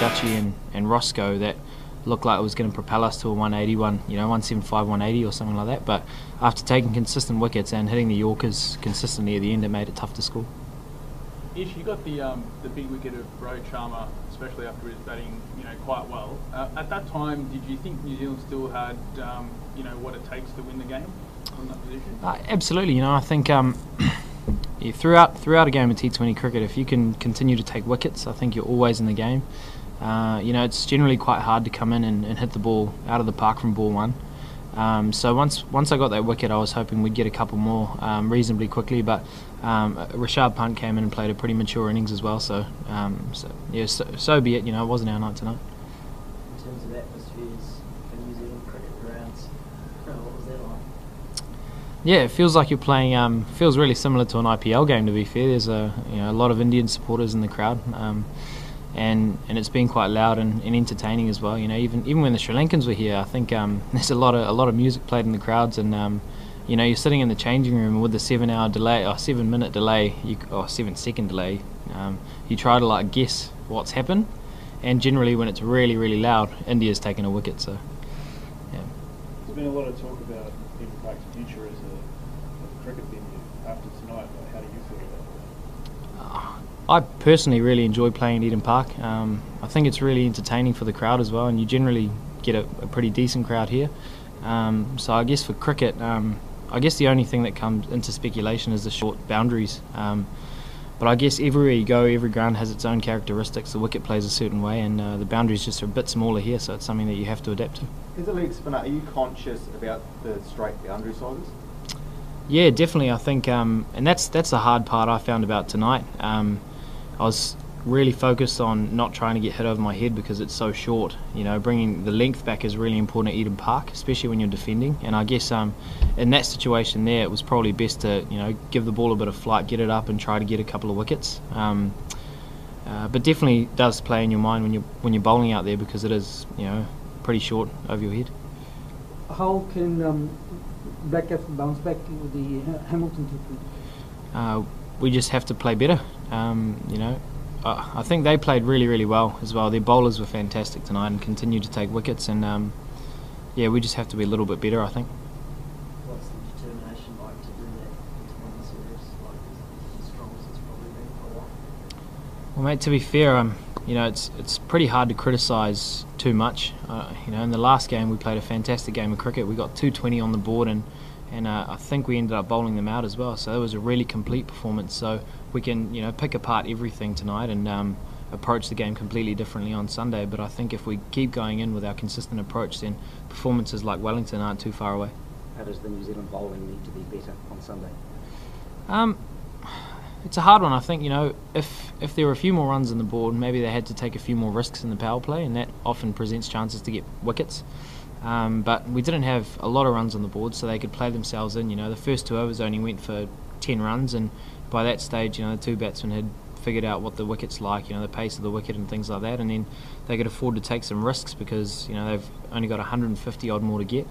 Dutchie and Roscoe that looked like it was going to propel us to a 181, 175, 180 or something like that. But after taking consistent wickets and hitting the Yorkers consistently at the end, it made it tough to score. Ish, you got the big wicket of Rohit Sharma, especially after his batting, quite well. At that time, did you think New Zealand still had, what it takes to win the game from that position? Absolutely. I think throughout a game of T20 cricket, if you can continue to take wickets, I think you're always in the game. It's generally quite hard to come in and hit the ball out of the park from ball one. So once I got that wicket, I was hoping we'd get a couple more reasonably quickly, but Rishabh Pant came in and played a pretty mature innings as well. So so be it. It wasn't our night tonight. In terms of atmospheres for New Zealand cricket grounds, what was that like? Yeah, it feels like you're playing. Feels really similar to an IPL game. To be fair, there's a lot of Indian supporters in the crowd. And it's been quite loud and entertaining as well. Even when the Sri Lankans were here, I think there's a lot of music played in the crowds, and you're sitting in the changing room with the 7-hour delay or 7-minute delay or 7-second delay. You try to guess what's happened, and generally when it's really really loud, India's taken a wicket. So yeah. There's been a lot of talk about Eden Park's future as a cricket venue after tonight. How do you feel about that? I personally really enjoy playing at Eden Park. I think it's really entertaining for the crowd as well, and you generally get a pretty decent crowd here. So I guess for cricket, I guess the only thing that comes into speculation is the short boundaries. But I guess everywhere you go, every ground has its own characteristics. The wicket plays a certain way, and the boundaries just are a bit smaller here, so it's something that you have to adapt to. As a leg spinner, are you conscious about the straight boundary sizes? Yeah, definitely. I think, and that's the hard part I found about tonight. I was really focused on not trying to get hit over my head because it's so short. Bringing the length back is really important at Eden Park, especially when you're defending. And I guess in that situation there, it was probably best to give the ball a bit of flight, get it up, and try to get a couple of wickets. But definitely does play in your mind when you're bowling out there because it is pretty short over your head. How can Black Caps bounce back with the Hamilton treatment? We just have to play better. I think they played really, really well as well. Their bowlers were fantastic tonight and continued to take wickets. And we just have to be a little bit better, I think. What's the determination like to do that into one series? As strong as it's probably been for a while. Well, mate, to be fair, it's pretty hard to criticise too much. In the last game we played a fantastic game of cricket. We got 220 on the board, and I think we ended up bowling them out as well. So it was a really complete performance. So we can pick apart everything tonight and approach the game completely differently on Sunday. But I think if we keep going in with our consistent approach, then performances like Wellington aren't too far away. How does the New Zealand bowling need to be better on Sunday? It's a hard one. I think if there were a few more runs on the board, maybe they had to take a few more risks in the power play, and that often presents chances to get wickets. But we didn't have a lot of runs on the board, so they could play themselves in. The first 2 overs only went for 10 runs, and by that stage, the 2 batsmen had figured out what the wicket's like, the pace of the wicket and things like that, and then they could afford to take some risks because they've only got 150 odd more to get.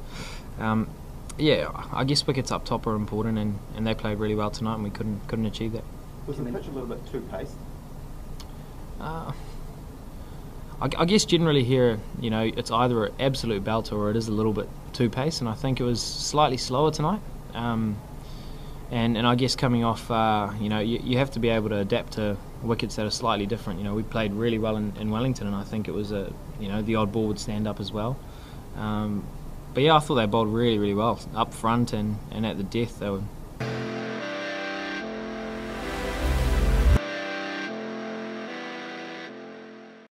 I guess wickets up top are important, and they played really well tonight, and we couldn't achieve that. Was the pitch a little bit too paced? I guess generally here, it's either an absolute belter or it is a little bit too pace, and I think it was slightly slower tonight. And I guess coming off, you have to be able to adapt to wickets that are slightly different. We played really well in Wellington, and I think it was the odd ball would stand up as well. But yeah, I thought they bowled really, really well up front and at the death. They were